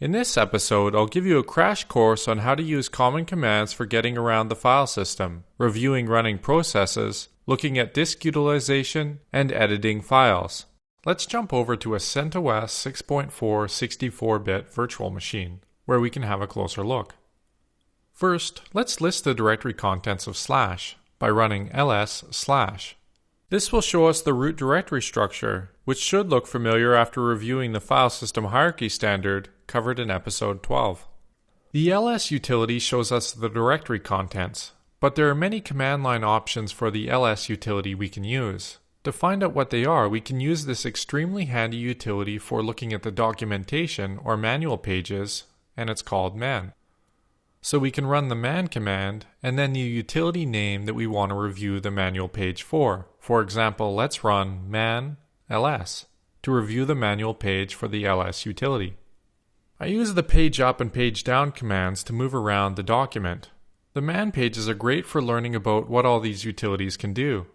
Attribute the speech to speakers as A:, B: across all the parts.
A: In this episode, I'll give you a crash course on how to use common commands for getting around the file system, reviewing running processes, looking at disk utilization, and editing files. Let's jump over to a CentOS 6.4 64-bit virtual machine, where we can have a closer look. First, let's list the directory contents of slash by running ls/. This will show us the root directory structure, which should look familiar after reviewing the file system hierarchy standard covered in episode 12. The ls utility shows us the directory contents, but there are many command line options for the ls utility we can use. To find out what they are, we can use this extremely handy utility for looking at the documentation or manual pages, and it's called man. So we can run the man command and then the utility name that we want to review the manual page for. For example, let's run man ls to review the manual page for the ls utility. I use the page up and page down commands to move around the document. The man pages are great for learning about what all these utilities can do.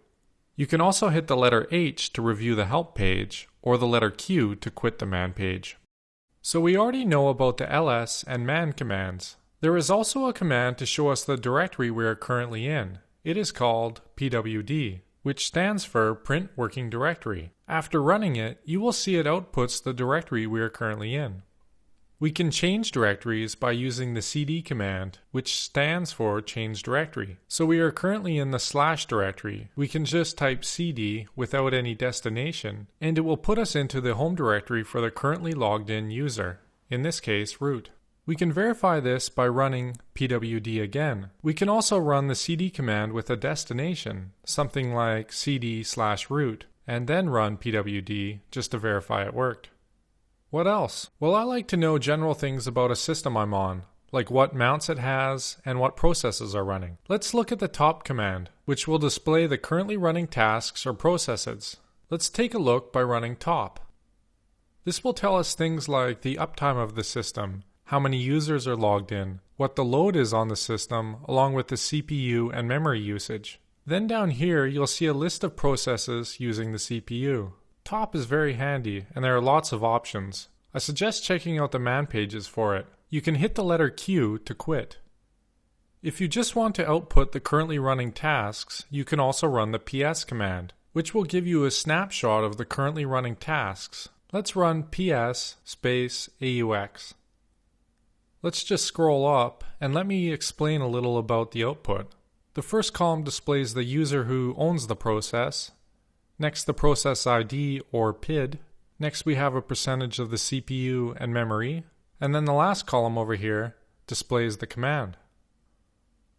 A: You can also hit the letter H to review the help page or the letter Q to quit the man page. So we already know about the ls and man commands. There is also a command to show us the directory we are currently in. It is called pwd, which stands for Print Working Directory. After running it, you will see it outputs the directory we are currently in. We can change directories by using the cd command, which stands for Change Directory. So we are currently in the / directory. We can just type cd without any destination, and it will put us into the home directory for the currently logged in user, in this case root. We can verify this by running pwd again. We can also run the cd command with a destination, something like cd/root, and then run pwd just to verify it worked. What else? Well, I like to know general things about a system I'm on, like what mounts it has and what processes are running. Let's look at the top command, which will display the currently running tasks or processes. Let's take a look by running top. This will tell us things like the uptime of the system, how many users are logged in, what the load is on the system, along with the CPU and memory usage. Then down here, you'll see a list of processes using the CPU. Top is very handy, and there are lots of options. I suggest checking out the man pages for it. You can hit the letter Q to quit. If you just want to output the currently running tasks, you can also run the ps command, which will give you a snapshot of the currently running tasks. Let's run ps aux. Let's just scroll up and let me explain a little about the output. The first column displays the user who owns the process. Next, the process ID or PID. Next, we have a percentage of the CPU and memory. And then the last column over here displays the command.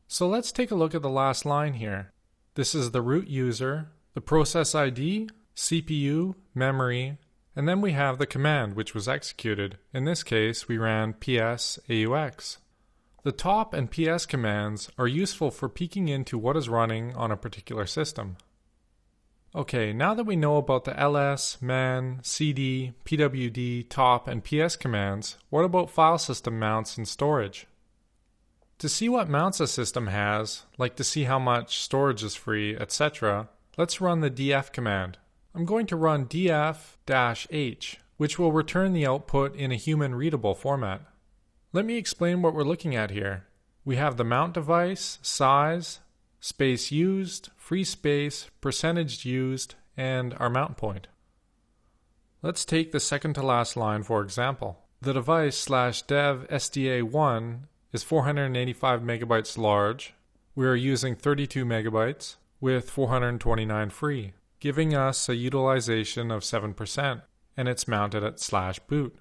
A: So let's take a look at the last line here. This is the root user, the process ID, CPU, memory, and then we have the command which was executed. In this case, we ran ps aux. The top and ps commands are useful for peeking into what is running on a particular system. Okay, now that we know about the ls, man, cd, pwd, top, and ps commands, what about file system mounts and storage? To see what mounts a system has, like to see how much storage is free, etc., let's run the df command. I'm going to run df-h, which will return the output in a human-readable format. Let me explain what we're looking at here. We have the mount device, size, space used, free space, percentage used, and our mount point. Let's take the second to last line for example. The device /dev SDA1 is 485 megabytes large. We are using 32 megabytes with 429 free, giving us a utilization of 7%, and it's mounted at /boot.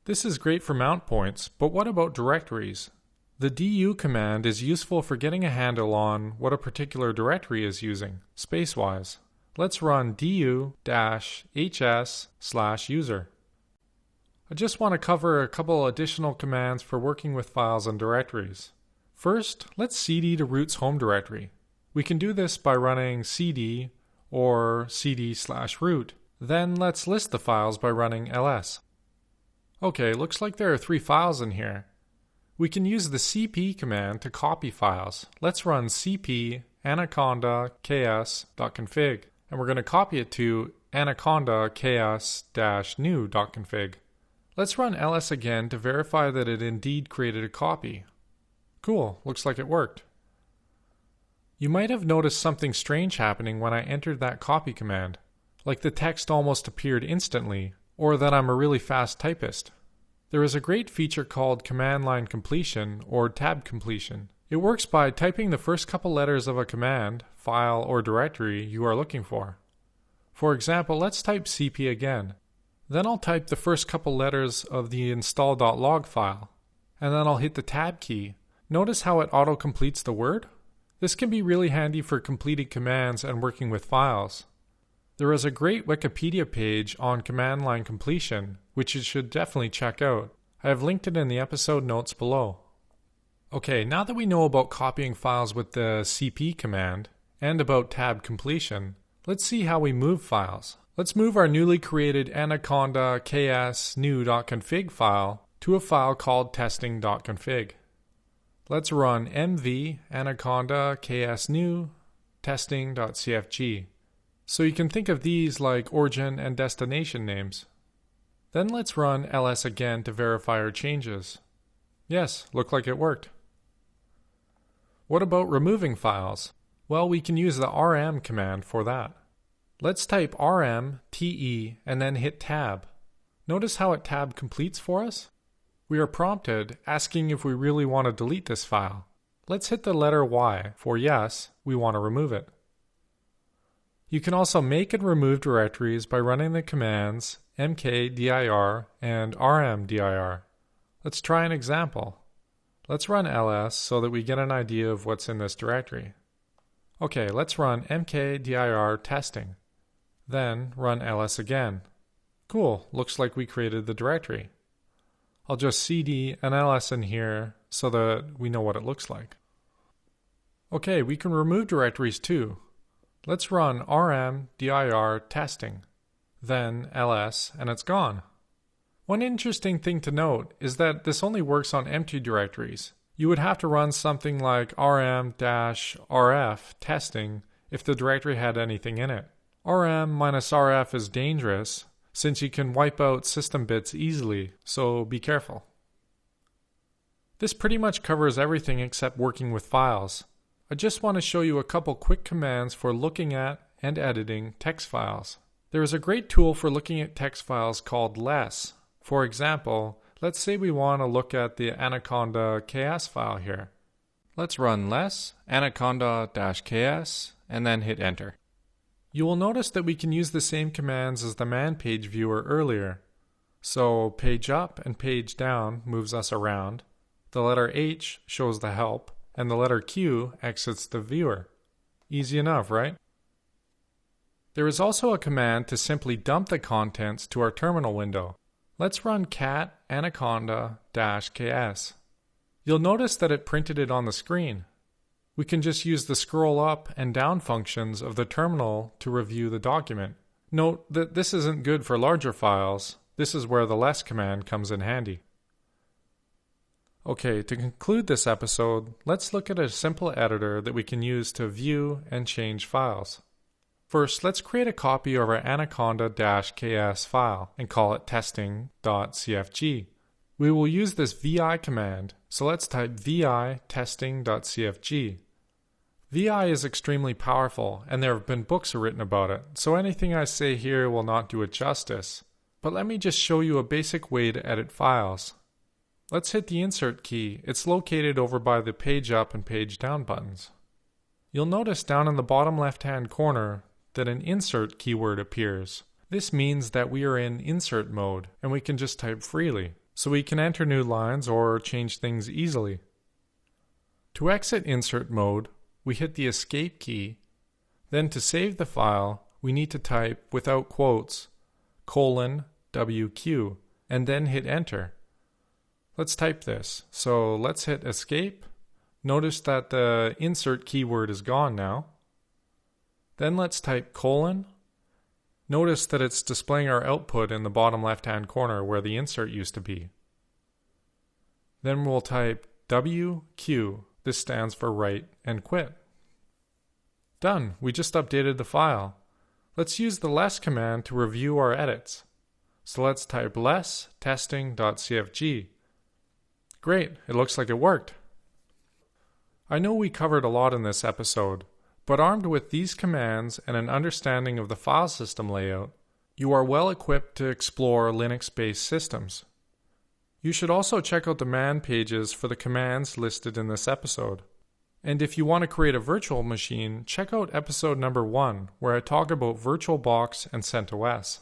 A: This is great for mount points, but what about directories? The du command is useful for getting a handle on what a particular directory is using, space-wise. Let's run du-hs/user. I just want to cover a couple additional commands for working with files and directories. First, let's cd to root's home directory. We can do this by running cd or cd/root. Then let's list the files by running ls. Okay, looks like there are 3 files in here. We can use the cp command to copy files. Let's run cp anaconda-ks.config, and we're going to copy it to anaconda-ks-new.config. Let's run ls again to verify that it indeed created a copy. Cool, looks like it worked. You might have noticed something strange happening when I entered that copy command, like the text almost appeared instantly, or that I'm a really fast typist. There is a great feature called command line completion or tab completion. It works by typing the first couple letters of a command, file, or directory you are looking for. For example, let's type cp again. Then I'll type the first couple letters of the install.log file, and then I'll hit the tab key. Notice how it auto-completes the word? This can be really handy for completing commands and working with files. There is a great Wikipedia page on command line completion, which you should definitely check out. I have linked it in the episode notes below. Okay, now that we know about copying files with the cp command, and about tab completion, let's see how we move files. Let's move our newly created anaconda ks new.config file to a file called testing.config. Let's run mv anaconda ks new testing.cfg. So you can think of these like origin and destination names. Then let's run ls again to verify our changes. Yes, looked like it worked. What about removing files? Well, we can use the rm command for that. Let's type rm te and then hit tab. Notice how it tab completes for us? We are prompted asking if we really want to delete this file. Let's hit the letter Y for yes, we want to remove it. You can also make and remove directories by running the commands mkdir and rmdir. Let's try an example. Let's run ls so that we get an idea of what's in this directory. Okay, let's run mkdir testing. Then run ls again. Cool, looks like we created the directory. I'll just cd an ls in here so that we know what it looks like. Okay, we can remove directories too. Let's run rmdir testing, then ls, and it's gone. One interesting thing to note is that this only works on empty directories. You would have to run something like rm-rf testing if the directory had anything in it. rm-rf is dangerous since you can wipe out system bits easily, so be careful. This pretty much covers everything except working with files. I just want to show you a couple quick commands for looking at and editing text files. There is a great tool for looking at text files called less. For example, let's say we want to look at the anaconda ks file here. Let's run less anaconda-ks and then hit enter. You will notice that we can use the same commands as the man page viewer earlier. So page up and page down moves us around. The letter H shows the help, and the letter Q exits the viewer. Easy enough, right? There is also a command to simply dump the contents to our terminal window. Let's run cat anaconda-ks. You'll notice that it printed it on the screen. We can just use the scroll up and down functions of the terminal to review the document. Note that this isn't good for larger files. This is where the less command comes in handy. Okay, to conclude this episode, let's look at a simple editor that we can use to view and change files. First, let's create a copy of our anaconda-ks file and call it testing.cfg. We will use this vi command, so let's type vi testing.cfg. Vi is extremely powerful, and there have been books written about it, so anything I say here will not do it justice. But let me just show you a basic way to edit files. Let's hit the insert key. It's located over by the page up and page down buttons. You'll notice down in the bottom left-hand corner that an insert keyword appears. This means that we are in insert mode, and we can just type freely, so we can enter new lines or change things easily. To exit insert mode, we hit the escape key. Then to save the file, we need to type without quotes :WQ and then hit enter. Let's type this. So let's hit escape. Notice that the insert keyword is gone now. Then let's type : Notice that it's displaying our output in the bottom left-hand corner where the insert used to be. Then we'll type WQ. This stands for write and quit. Done. We just updated the file. Let's use the less command to review our edits. So let's type less testing.cfg. Great, it looks like it worked. I know we covered a lot in this episode, but armed with these commands and an understanding of the file system layout, you are well equipped to explore Linux-based systems. You should also check out the man pages for the commands listed in this episode. And if you want to create a virtual machine, check out episode number 1, where I talk about VirtualBox and CentOS.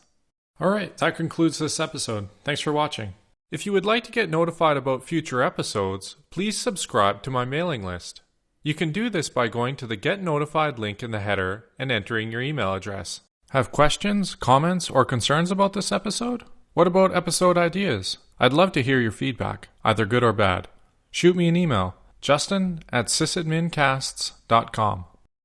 A: Alright, that concludes this episode. Thanks for watching. If you would like to get notified about future episodes, please subscribe to my mailing list. You can do this by going to the Get Notified link in the header and entering your email address. Have questions, comments, or concerns about this episode? What about episode ideas? I'd love to hear your feedback, either good or bad. Shoot me an email, justin@sysadmincasts.com.